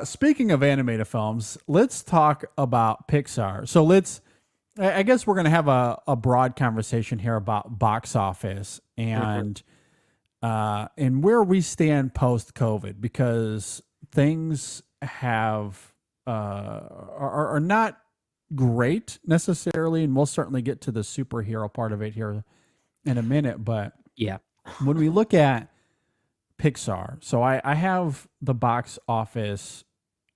Speaking of animated films, let's talk about Pixar. So I guess we're going to have a broad conversation here about box office Mhm. and where we stand post COVID because things are not great necessarily, and we'll certainly get to the superhero part of it here in a minute. But Yeah. when we look at Pixar, so I have the box office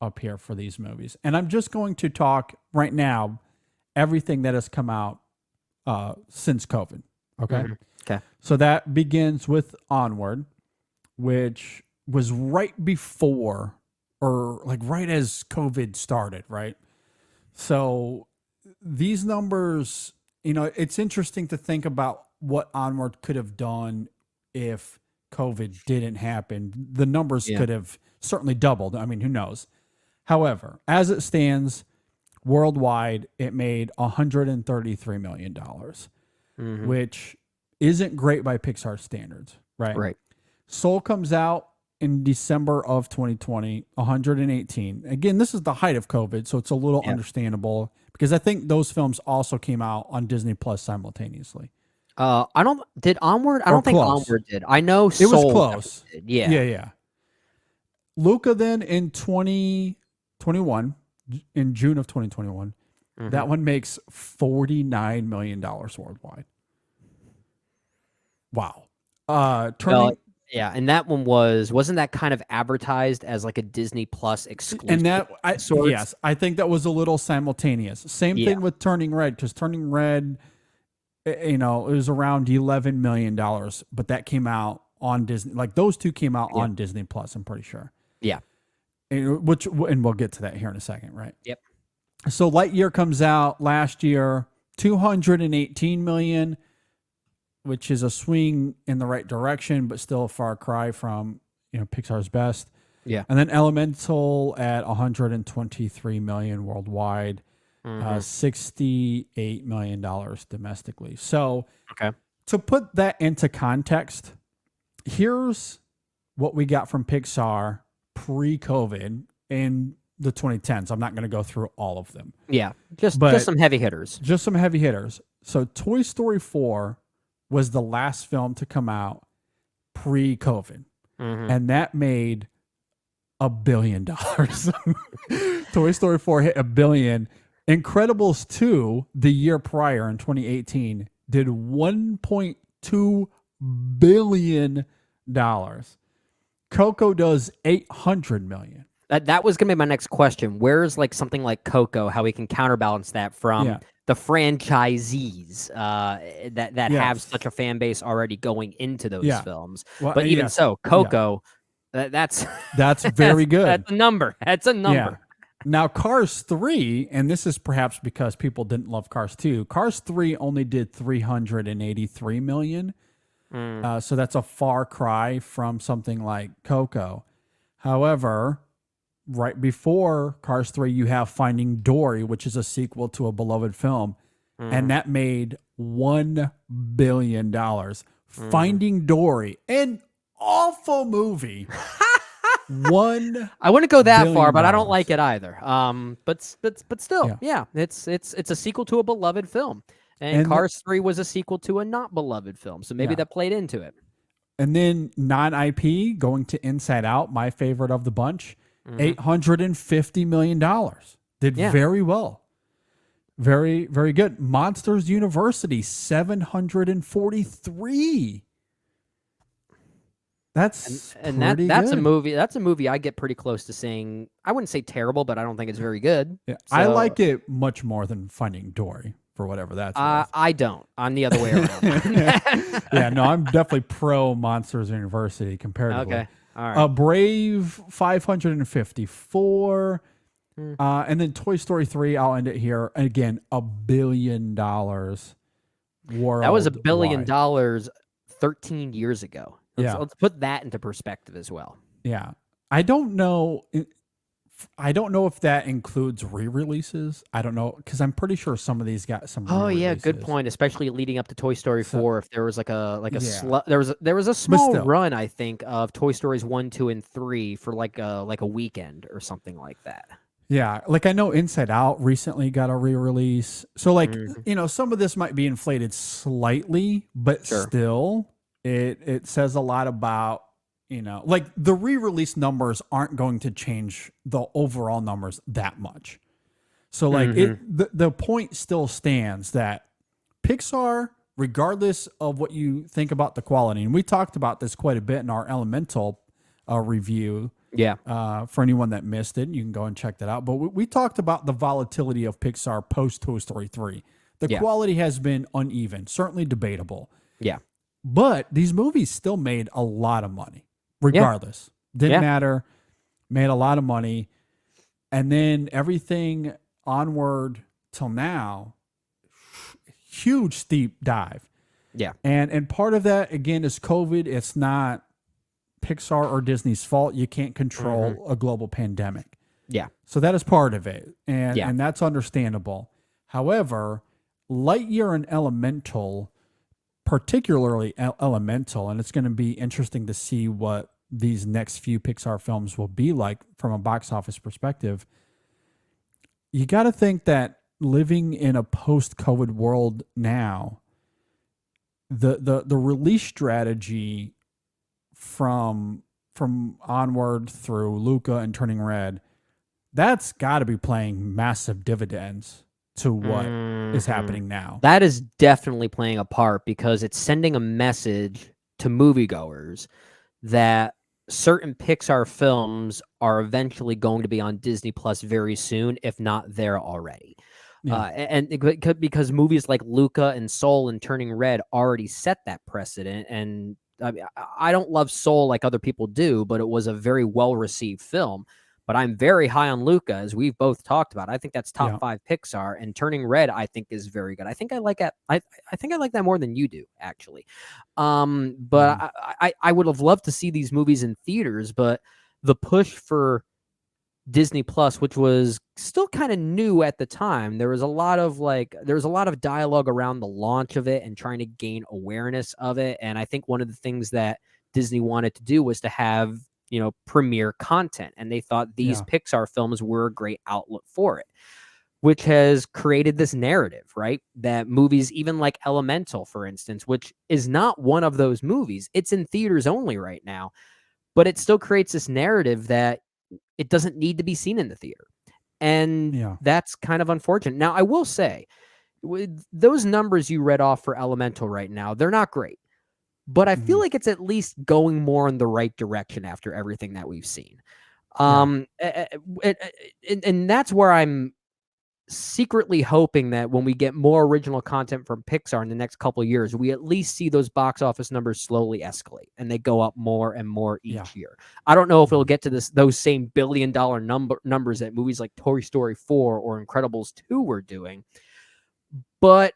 up here for these movies, and I'm just going to talk right now everything that has come out since COVID. Okay. Okay. So that begins with Onward, which was right before or like right as COVID started, right? So these numbers, it's interesting to think about what Onward could have done if COVID didn't happen. The numbers Yeah. could have certainly doubled. I mean, who knows? However, as it stands, worldwide, it made $133 million, Hmm. which isn't great by Pixar standards, right? Right. Soul comes out in December of 2020, 118. Again, this is the height of COVID, so it's a little Yeah. understandable because I think those films also came out on Disney Plus simultaneously I don't did Onward? I or don't think close. Onward did. I know It was Soul close. definitely did. Yeah, Yeah. yeah. Luca then in 2021, in June of 2021, Hmm. that one makes $49 million worldwide. Wow. Well, Turning yeah, and that one wasn't that kind of advertised as like a Disney Plus and exclusive that of sorts? yes, I think that was a little simultaneous. Same Yeah. thing with Turning Red because Turning Red, it was around $11 million, but that came out on Disney. Like those two came out Yeah. on Disney Plus. I'm pretty sure. Yeah. And we'll get to that here in a second, right? Yep. So Lightyear comes out last year, 218 million, which is a swing in the right direction, but still a far cry from Pixar's best. Yeah. And then Elemental at 123 million worldwide, Hmm. $68 million domestically. So Okay. to put that into context, here's what we got from Pixar pre-COVID in the 2010s. I'm not going to go through all of them, Yeah. Just but some heavy hitters. just some heavy hitters. So Toy Story 4 was the last film to come out pre-COVID, Hmm. and that made $1 billion. Toy Story 4 hit $1 billion. Incredibles 2, the year prior in 2018, did $1.2 billion. Coco does $800 million. That was gonna be my next question. Where's like something like Coco? How we can counterbalance that from Yeah. the franchisees that have Yes. such a fan base already going into those Yeah. films. Well, But even yes. so, Yeah. Coco, that's That's very good. that's a number. That's a Yeah. number. Now, Cars 3, and this is perhaps because people didn't love Cars 2, Cars 3 only did 383 million. Mm, So that's a far cry from something like Coco. However, right before Cars 3, you have Finding Dory, which is a sequel to a beloved film, and mhm, that made $1 billion. mhm. Finding Dory, an awful movie, $1 I wouldn't go that far, billion. but I don't like it either. But still, Yeah. yeah, it's a sequel to a beloved film, and And Cars 3 was a sequel to a not beloved film, so maybe yeah. that played into it. And then non IP going to Inside Out, my favorite of the bunch, Hmm. $850 million. Did Yeah, very well. Very, very good. Monsters University, 743. That's and pretty that's a good. movie. That's a movie I get pretty close to saying. I wouldn't say terrible, but I don't think it's very good. Yeah, I So like it much more than Finding Dory for whatever that's worth. I don't. I'm the other way around. Yeah, no, I'm definitely pro Monsters University comparatively. Okay, all right. Brave 554. Hmm. And then Toy Story 3, I'll end it here. Again, $1 billion That was $1 billion worldwide. 13 years ago. Yeah. Let's put that into perspective as well. Yeah. I don't know I don't know if that includes re-releases. I don't know because I'm pretty sure some of these got some Oh yeah, good re-releases. point. Especially leading up to Toy Story So 4, if there was yeah, there was a but small still, run, I think, of Toy Stories 1, 2, and 3 for like a weekend or something like that. yeah. Like I know Inside Out recently got a re-release. So like Hmm. some of this might be inflated slightly, but Sure. still, it says a lot about like the re-release numbers aren't going to change the overall numbers that much. So like Hmm. the point still stands that Pixar, regardless of what you think about the quality, and we talked about this quite a bit in our Elemental review. Yeah. For anyone that missed it, you can go and check that out. But we talked about the volatility of Pixar post Toy Story 3. The Yeah. quality has been uneven, certainly debatable. Yeah. But these movies still made a lot of money, Yeah. regardless. Didn't Yeah. matter, made a lot of money. And then everything onward till now, huge steep dive. Yeah. And part of that again is COVID. It's not Pixar or Disney's fault. You can't Hmm. control a global pandemic. Yeah. So that is part of it. And Yeah. and that's understandable. However, Lightyear and Elemental, particularly Elemental, and it's going to be interesting to see what these next few Pixar films will be like from a box office perspective. You got to think that living in a post-COVID world now, the release strategy from onward through Luca and Turning Red, that's got to be playing massive dividends to what is Hmm. happening now. That is definitely playing a part because it's sending a message to moviegoers that certain Pixar films are eventually going to be on Disney Plus very soon, if not there already. Yeah, Because movies like Luca and Soul and Turning Red already set that precedent. And I mean, I don't love Soul like other people do, but it was a very well received film. But I'm very high on Luca, as we've both talked about. I think that's top yeah, 5 Pixar, and Turning Red I think is very good. I think I like it. I think I like that more than you do, actually. But mhm, I would have loved to see these movies in theaters, but the push for Disney Plus, which was still kind of new at the time, there was a lot of dialogue around the launch of it and trying to gain awareness of it. And I think one of the things that Disney wanted to do was to have, premiere content. And they thought these yeah, Pixar films were a great outlet for it, which has created this narrative, right? That movies, even like Elemental, for instance, which is not one of those movies, it's in theaters only right now, but it still creates this narrative that it doesn't need to be seen in the theater. And yeah, that's kind of unfortunate. Now, I will say, with those numbers you read off for Elemental right now, they're not great, but I feel mhm, like it's at least going more in the right direction after everything that we've seen. yeah, And that's where I'm secretly hoping that when we get more original content from Pixar in the next couple of years, we at least see those box office numbers slowly escalate and they go up more and more yeah, each year. I don't know if it'll mhm, get to those same billion-dollar numbers that movies like Toy Story 4 or Incredibles 2 were doing, but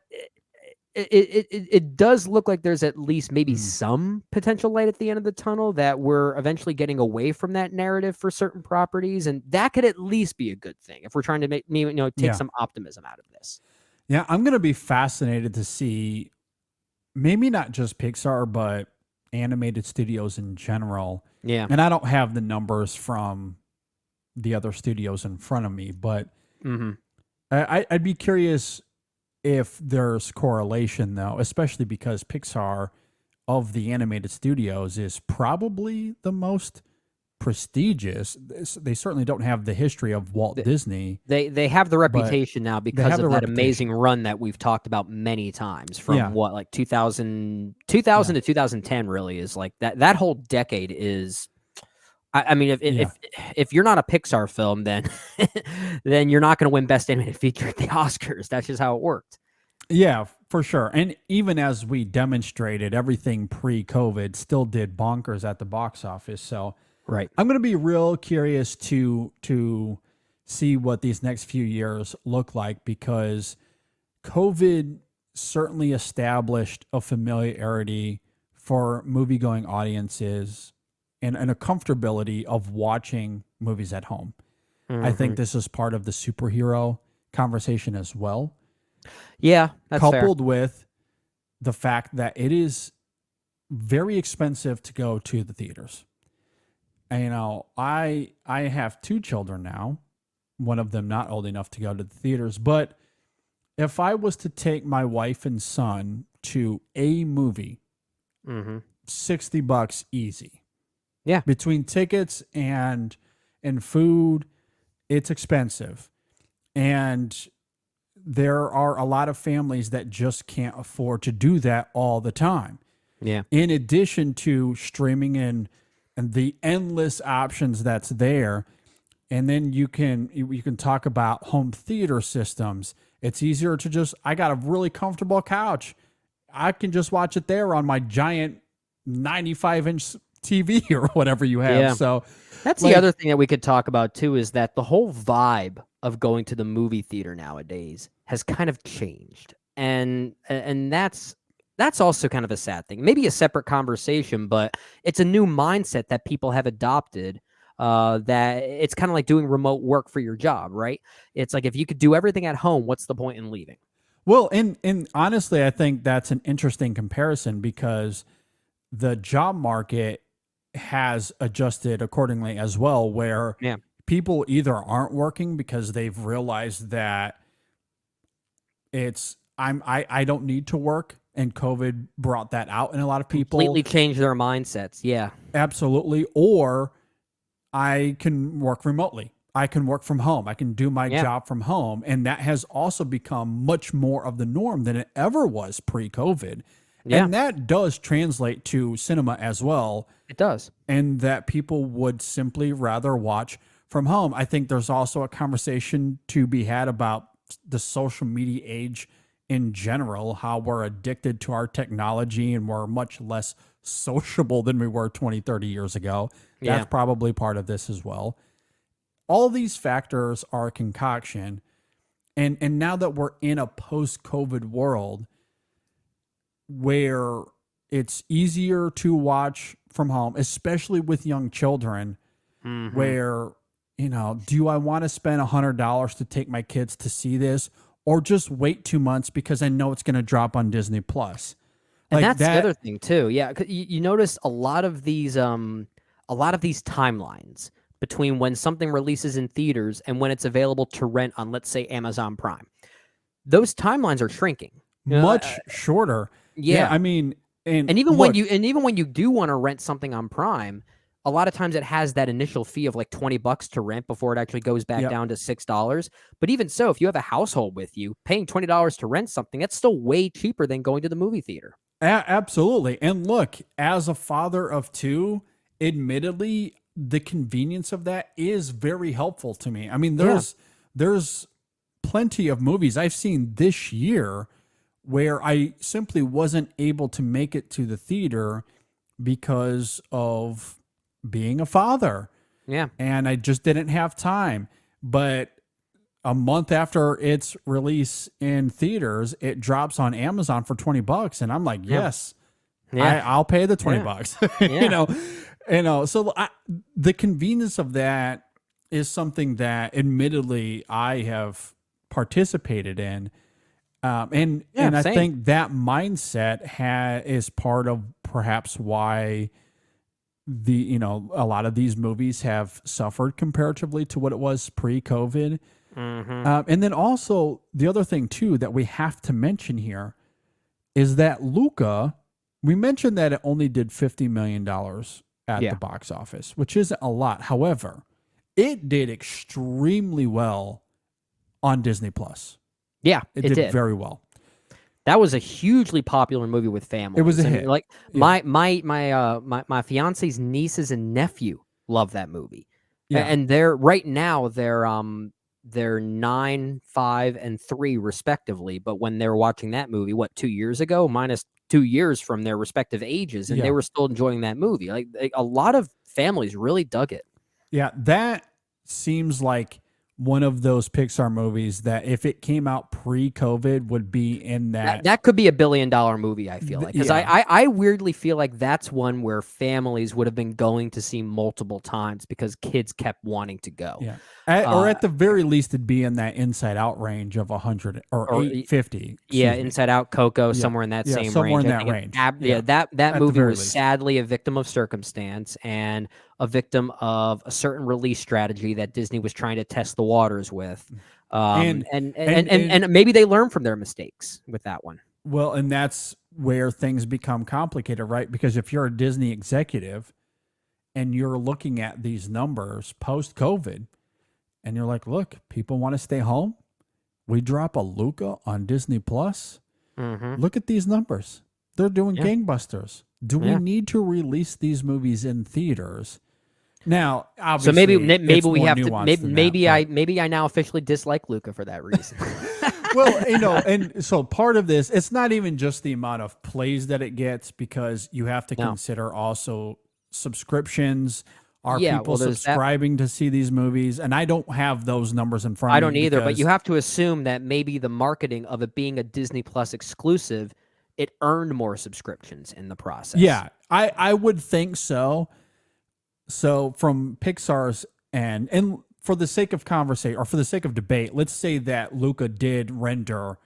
it does look like there's at least maybe mhm, some potential light at the end of the tunnel, that we're eventually getting away from that narrative for certain properties, and that could at least be a good thing if we're trying to take yeah, some optimism out of this. yeah. I'm gonna be fascinated to see maybe not just Pixar, but animated studios in general. Yeah. And I don't have the numbers from the other studios in front of me, but Hmm. I'd be curious if there's correlation though, especially because Pixar of the animated studios is probably the most prestigious. They certainly don't have the history of Walt Disney, They have the but reputation now they because have of the that amazing reputation. run that we've talked about many times, from Yeah, what, like 2000 yeah, to 2010, really is like that whole decade is. I mean, yeah, if you're not a Pixar film, then then you're not going to win Best Animated Feature at the Oscars. That's just how it worked. yeah, for sure. And even as we demonstrated, everything pre-COVID still did bonkers at the box office. So Right. I'm going to be real curious to see what these next few years look like because COVID certainly established a familiarity for movie going audiences and a comfortability of watching movies at home. I think Mhm. this is part of the superhero conversation as well, Yeah, that's fair. coupled with the fact that it is very expensive to go to the theaters. And, I have two children now, one of them not old enough to go to the theaters, but if I was to take my wife and son to a movie, Mhm. $60 easy. Yeah. Between tickets and food, it's expensive. And there are a lot of families that just can't afford to do that all the time. Yeah. In addition to streaming and the endless options that's there, and then you can talk about home theater systems. It's easier to just, I got a really comfortable couch. I can just watch it there on my giant 95-inch TV or whatever you have. Yeah. So, That's the like, other thing that we could talk about too, is that the whole vibe of going to the movie theater nowadays has kind of changed. And that's also kind of a sad thing. Maybe a separate conversation, but it's a new mindset that people have adopted, that it's kind of like doing remote work for your job, right? It's like, if you could do everything at home, what's the point in leaving? well, and honestly, I think that's an interesting comparison because the job market has adjusted accordingly as well, where Yeah. people either aren't working because they've realized that I don't need to work, and COVID brought that out in a lot of people. Completely change their mindsets. Yeah. Absolutely. Or I can work remotely. I can work from home. I can do my Yeah. job from home. And that has also become much more of the norm than it ever was pre-COVID. Yeah. And that does translate to cinema as well, It does. and that people would simply rather watch from home. I think there's also a conversation to be had about the social media age in general, how we're addicted to our technology and we're much less sociable than we were 20, 30 years ago. Yeah. That's probably part of this as well. All these factors are a concoction. And now that we're in a post-COVID world where it's easier to watch from home, especially with young children, Mhm. where, do I want to spend $100 to take my kids to see this, or just wait 2 months because I know it's going to drop on Disney Plus? And Like that's the that. other thing too. Yeah, you notice a lot of these timelines between when something releases in theaters and when it's available to rent on, let's say, Amazon Prime. Those timelines are shrinking. Much shorter. Yeah, Yeah. I mean, and And look, even when you do want to rent something on Prime, a lot of times it has that initial fee of like $20 to rent before it actually goes back yep, down to $6. But even so, if you have a household with you, paying $20 to rent something, that's still way cheaper than going to the movie theater. absolutely. And look, as a father of two, admittedly, the convenience of that is very helpful to me. I mean, Yeah. there's plenty of movies I've seen this year where I simply wasn't able to make it to the theater because of being a father, Yeah. and I just didn't have time. But a month after its release in theaters, it drops on Amazon for $20, and I'm like, Yeah. yes, Yeah. I'll pay the 20 Yeah. bucks. Yeah. So the convenience of that is something that admittedly I have participated in. Yeah, And I same. think that mindset is part of perhaps why a lot of these movies have suffered comparatively to what it was pre-COVID. Mhm. And then also the other thing too that we have to mention here is that Luca, we mentioned that it only did $50 million at the Yeah. box office, which isn't a lot. However, it did extremely well on Disney Plus. Yeah, It it did did. very well. That was a hugely popular movie with families. It was a I mean, hit. like Yeah. my fiance's nieces and nephew love that movie. Yeah. And they're right now they're 9, 5, and 3 respectively. But when they were watching that movie, what, 2 years ago, minus 2 years from their respective ages, and they Yeah. were still enjoying that movie. Like a lot of families really dug it. Yeah. That seems like one of those Pixar movies that if it came out pre-COVID would be in That could be $1 billion movie, I feel like. Because yeah. I weirdly feel like that's one where families would have been going to see multiple times because kids kept wanting to go. Yeah. Or at the very least, it'd be in that Inside Out range of 100 or 850. Yeah, Inside Out, Coco, somewhere in that same somewhere range. in that range. That movie was sadly a victim of circumstance and a victim of a certain release strategy that Disney was trying to test the waters with. And maybe they learned from their mistakes with that one. Well, and that's where things become complicated, right? Because if you're a Disney executive and you're looking at these numbers post-COVID, and you're like, look, people want to stay home. We drop a Luca on Disney Plus. Mm-hmm. Look at these numbers. They're doing gangbusters. Do we need to release these movies in theaters? Now, obviously, so maybe we have to maybe I now officially dislike Luca for that reason. Well, and so part of this, it's not even just the amount of plays that it gets, because you have to consider also subscriptions. Are people subscribing to see these movies? And I don't have those numbers in front of me. I don't either, but you have to assume that maybe the marketing of it being a Disney Plus exclusive, it earned more subscriptions in the process. Yeah, I would think so. So from Pixar's end, and for the sake of conversation or for the sake of debate, let's say that Luca did render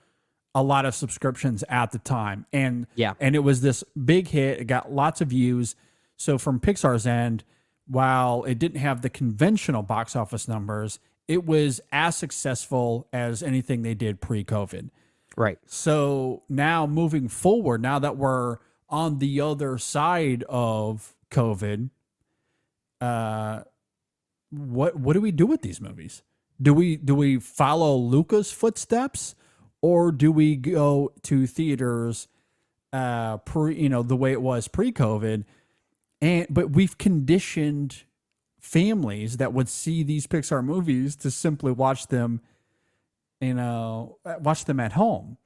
a lot of subscriptions at the time. And it was this big hit. It got lots of views. So from Pixar's end, while it didn't have the conventional box office numbers, it was as successful as anything they did pre-COVID. Right. So now moving forward, now that we're on the other side of COVID, what do we do with these movies? Do we follow Luca's footsteps, or do we go to theaters the way it was pre-COVID? But we've conditioned families that would see these Pixar movies to simply watch them at home.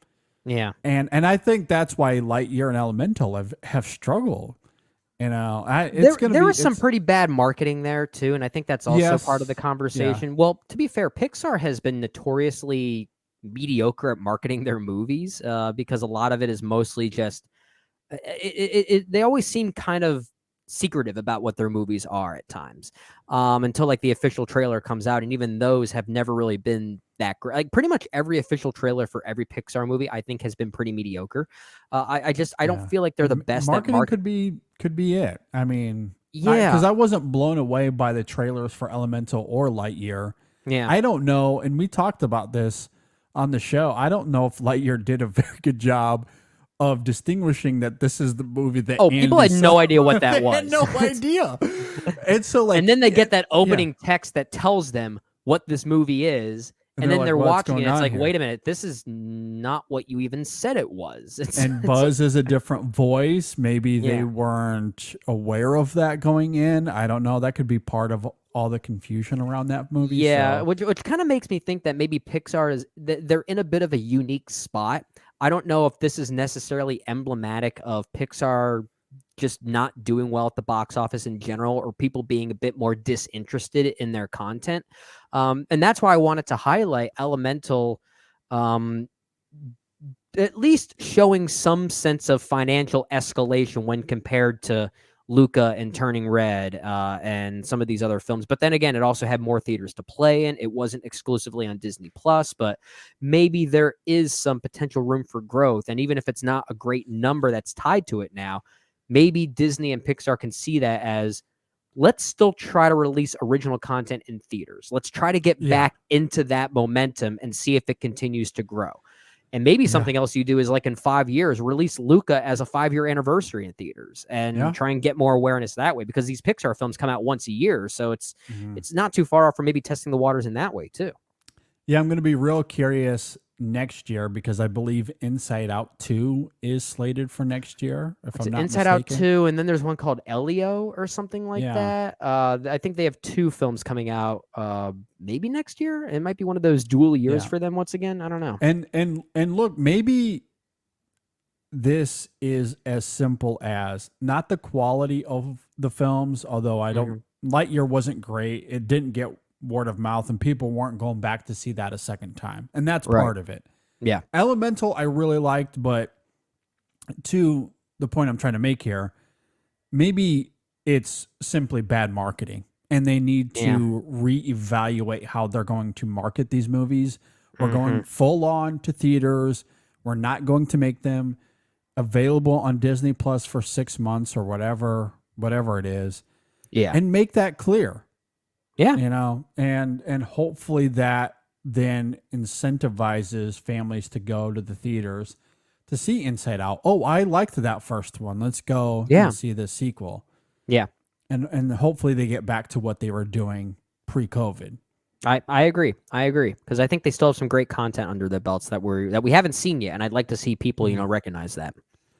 Yeah. And I think that's why Lightyear and Elemental have struggled. There was some pretty bad marketing there too, and I think that's also part of the conversation. Yeah. Well, to be fair, Pixar has been notoriously mediocre at marketing their movies because a lot of it is mostly just they always seem kind of secretive about what their movies are at times until like the official trailer comes out, and even those have never really been that great. Like pretty much every official trailer for every Pixar movie I think has been pretty mediocre. I don't feel like they're the best marketing. At marketing could be it. I mean, because I wasn't blown away by the trailers for Elemental or Lightyear. Yeah, I don't know, and we talked about this on the show. I don't know if Lightyear did a very good job of distinguishing that this is the movie that people had no idea what that was. Had no idea. And so and then they get that opening text that tells them what this movie is, and then they're watching it. It's like, wait a minute, this is not what you even said it was. And Buzz is a different voice. Maybe they weren't aware of that going in. I don't know. That could be part of all the confusion around that movie. Yeah, so. which kind of makes me think that maybe Pixar they're in a bit of a unique spot. I don't know if this is necessarily emblematic of Pixar just not doing well at the box office in general, or people being a bit more disinterested in their content. And that's why I wanted to highlight Elemental, at least showing some sense of financial escalation when compared to Luca and Turning Red and some of these other films. But then again, it also had more theaters to play in. It wasn't exclusively on Disney Plus, but maybe there is some potential room for growth. And even if it's not a great number that's tied to it now, maybe Disney and Pixar can see that as, let's still try to release original content in theaters. Let's try to get back into that momentum and see if it continues to grow. And maybe something else you do is, like, in 5 years, release Luca as a 5-year anniversary in theaters and try and get more awareness that way, because these Pixar films come out once a year. So it's not too far off for maybe testing the waters in that way too. Yeah, I'm going to be real curious next year, because I believe Inside Out 2 is slated for next year, if I'm not Inside mistaken. Out 2, and then there's one called Elio or something like that. I think they have 2 films coming out maybe next year. It might be one of those dual years for them once again. I don't know. And look, maybe this is as simple as not the quality of the films, although I don't Lightyear wasn't great. It didn't get word of mouth, and people weren't going back to see that a second time. And that's Right. part of it. Yeah. Elemental, I really liked, but to the point I'm trying to make here, maybe it's simply bad marketing and they need to reevaluate how they're going to market these movies. We're going full on to theaters. We're not going to make them available on Disney Plus for 6 months or whatever it is. Yeah. And make that clear. Yeah. You know, and hopefully that then incentivizes families to go to the theaters to see Inside Out. Oh, I liked that first one. Let's go and see the sequel. Yeah. And hopefully they get back to what they were doing pre-COVID. I agree. I agree, because I think they still have some great content under their belts that we haven't seen yet, and I'd like to see people recognize that.